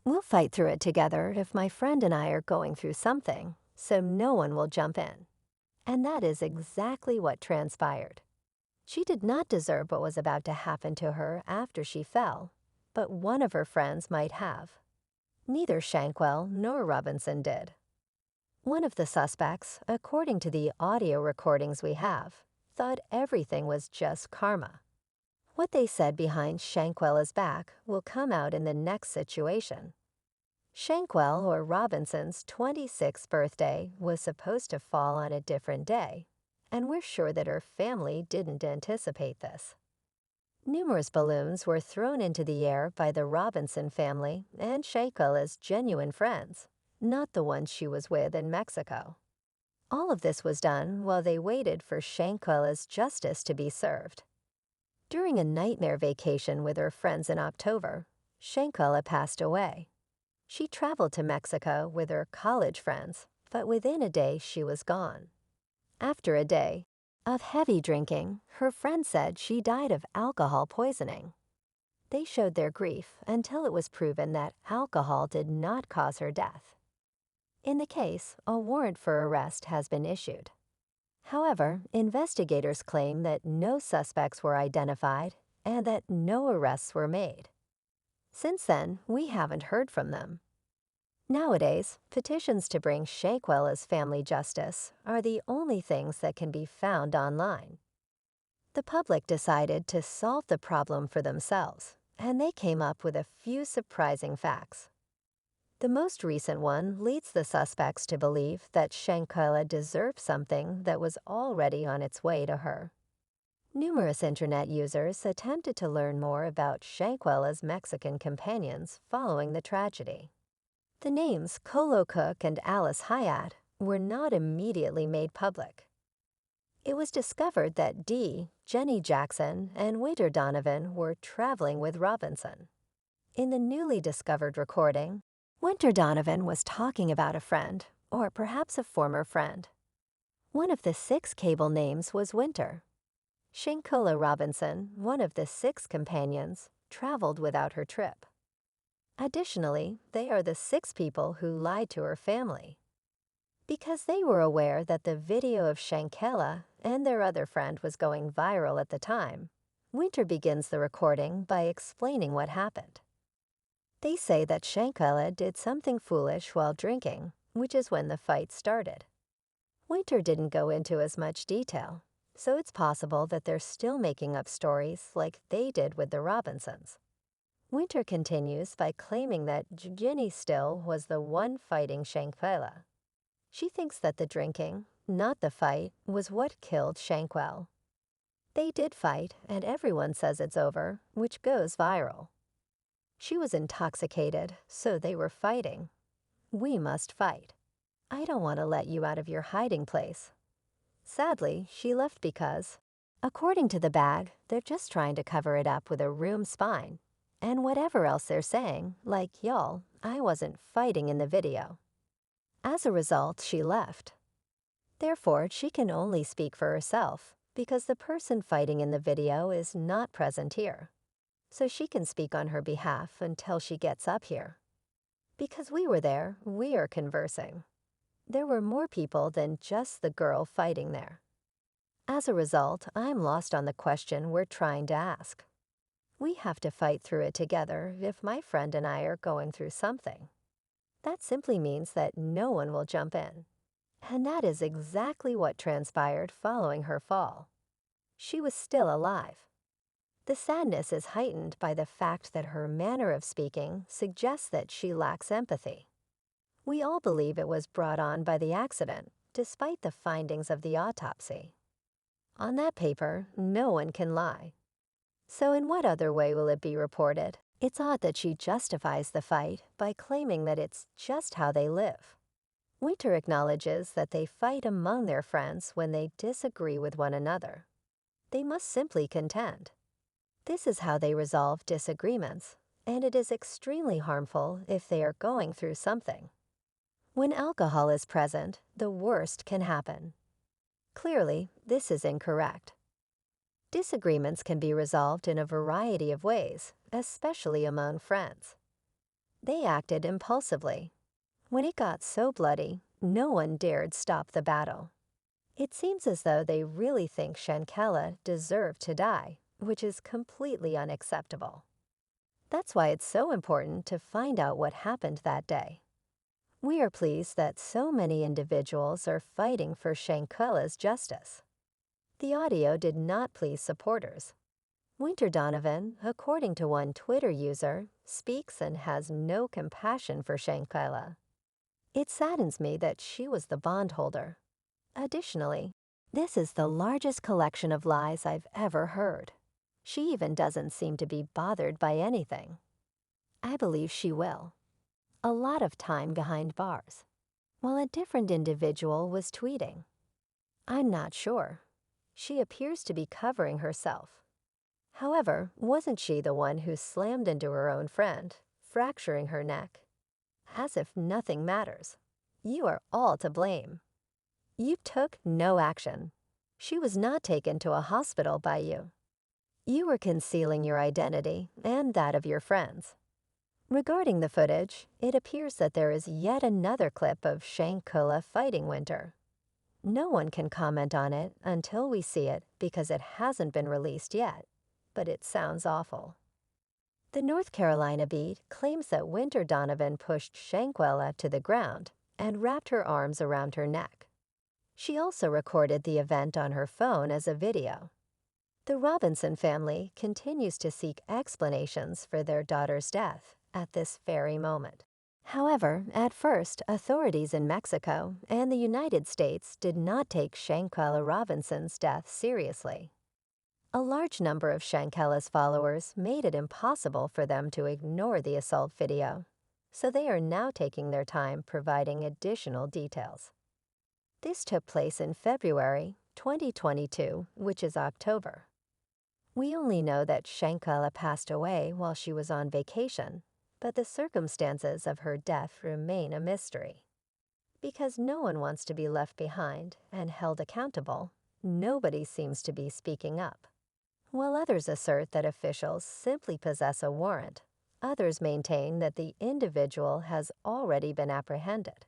We'll fight through it together if my friend and I are going through something, so no one will jump in. And that is exactly what transpired. She did not deserve what was about to happen to her after she fell, but one of her friends might have. Neither Shanquell nor Robinson did. One of the suspects, according to the audio recordings we have, thought everything was just karma. What they said behind Shanquella's back will come out in the next situation. Shanquell or Robinson's 26th birthday was supposed to fall on a different day, and we're sure that her family didn't anticipate this. Numerous balloons were thrown into the air by the Robinson family and Shanquella's genuine friends, not the ones she was with in Mexico. All of this was done while they waited for Shanquella's justice to be served. During a nightmare vacation with her friends in October, Shanquella passed away. She traveled to Mexico with her college friends, but within a day she was gone. After a day of heavy drinking, her friend said she died of alcohol poisoning. They showed their grief until it was proven that alcohol did not cause her death. In the case, a warrant for arrest has been issued. However, investigators claim that no suspects were identified and that no arrests were made. Since then, we haven't heard from them. Nowadays, petitions to bring Shanquella's family justice are the only things that can be found online. The public decided to solve the problem for themselves, and they came up with a few surprising facts. The most recent one leads the suspects to believe that Shanquella deserved something that was already on its way to her. Numerous internet users attempted to learn more about Shanquella's Mexican companions following the tragedy. The names Colo Cook and Alice Hyatt were not immediately made public. It was discovered that Dee, Jenny Jackson, and Winter Donovan were traveling with Robinson. In the newly discovered recording, Winter Donovan was talking about a friend, or perhaps a former friend. One of the 6 cable names was Winter. Shanquella Robinson, one of the 6 companions, traveled without her trip. Additionally, they are the 6 people who lied to her family. Because they were aware that the video of Shanquella and their other friend was going viral at the time, Winter begins the recording by explaining what happened. They say that Shanquella did something foolish while drinking, which is when the fight started. Winter didn't go into as much detail, so it's possible that they're still making up stories like they did with the Robinsons. Winter continues by claiming that Ginny Still was the one fighting Shanquella. She thinks that the drinking, not the fight, was what killed Shanquell. They did fight, and everyone says it's over, which goes viral. She was intoxicated, so they were fighting. We must fight. I don't want to let you out of your hiding place. Sadly, she left because, according to the bag, they're just trying to cover it up with a room spine. And whatever else they're saying, like y'all, I wasn't fighting in the video. As a result, she left. Therefore, she can only speak for herself, because the person fighting in the video is not present here. So she can speak on her behalf until she gets up here. Because we were there, we are conversing. There were more people than just the girl fighting there. As a result, I'm lost on the question we're trying to ask. We have to fight through it together if my friend and I are going through something. That simply means that no one will jump in. And that is exactly what transpired following her fall. She was still alive. The sadness is heightened by the fact that her manner of speaking suggests that she lacks empathy. We all believe it was brought on by the accident, despite the findings of the autopsy. On that paper, no one can lie. So in what other way will it be reported? It's odd that she justifies the fight by claiming that it's just how they live. Winter acknowledges that they fight among their friends when they disagree with one another. They must simply contend. This is how they resolve disagreements, and it is extremely harmful if they are going through something. When alcohol is present, the worst can happen. Clearly, this is incorrect. Disagreements can be resolved in a variety of ways, especially among friends. They acted impulsively. When it got so bloody, no one dared stop the battle. It seems as though they really think Shanquella deserved to die, which is completely unacceptable. That's why it's so important to find out what happened that day. We are pleased that so many individuals are fighting for Shanquella's justice. The audio did not please supporters. Winter Donovan, according to one Twitter user, speaks and has no compassion for Shanquella. It saddens me that she was the bondholder. Additionally, this is the largest collection of lies I've ever heard. She even doesn't seem to be bothered by anything. I believe she will. A lot of time behind bars, while a different individual was tweeting. I'm not sure. She appears to be covering herself. However, wasn't she the one who slammed into her own friend, fracturing her neck? As if nothing matters. You are all to blame. You took no action. She was not taken to a hospital by you. You were concealing your identity and that of your friends. Regarding the footage, it appears that there is yet another clip of Shanquella fighting Winter. No one can comment on it until we see it because it hasn't been released yet, but it sounds awful. The North Carolina beat claims that Winter Donovan pushed Shanquella to the ground and wrapped her arms around her neck. She also recorded the event on her phone as a video. The Robinson family continues to seek explanations for their daughter's death at this very moment. However, at first, authorities in Mexico and the United States did not take Shanquella Robinson's death seriously. A large number of Shanquella's followers made it impossible for them to ignore the assault video, so they are now taking their time providing additional details. This took place in February 2022, which is October. We only know that Shanquella passed away while she was on vacation, but the circumstances of her death remain a mystery. Because no one wants to be left behind and held accountable, nobody seems to be speaking up. While others assert that officials simply possess a warrant, others maintain that the individual has already been apprehended.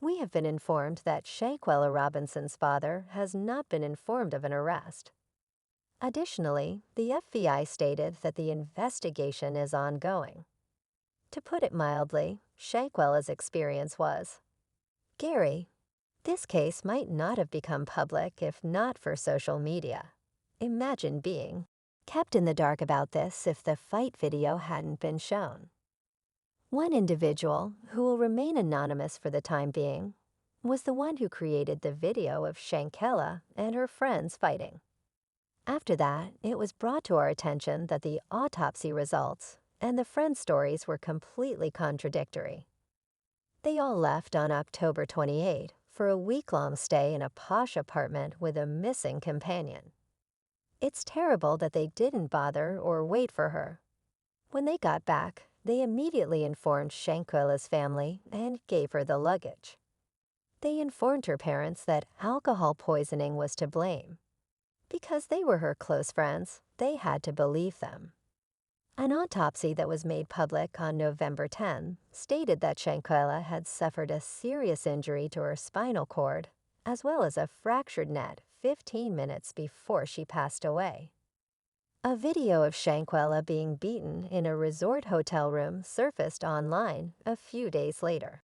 We have been informed that Shanquella Robinson's father has not been informed of an arrest. Additionally, the FBI stated that the investigation is ongoing. To put it mildly, Shanquella's experience was, "Gary, this case might not have become public if not for social media. Imagine being kept in the dark about this if the fight video hadn't been shown." One individual, who will remain anonymous for the time being, was the one who created the video of Shanquella and her friends fighting. After that, it was brought to our attention that the autopsy results and the friend stories were completely contradictory. They all left on October 28 for a week-long stay in a posh apartment with a missing companion. It's terrible that they didn't bother or wait for her. When they got back, they immediately informed Shanquella's family and gave her the luggage. They informed her parents that alcohol poisoning was to blame. Because they were her close friends, they had to believe them. An autopsy that was made public on November 10 stated that Shanquella had suffered a serious injury to her spinal cord, as well as a fractured neck 15 minutes before she passed away. A video of Shanquella being beaten in a resort hotel room surfaced online a few days later.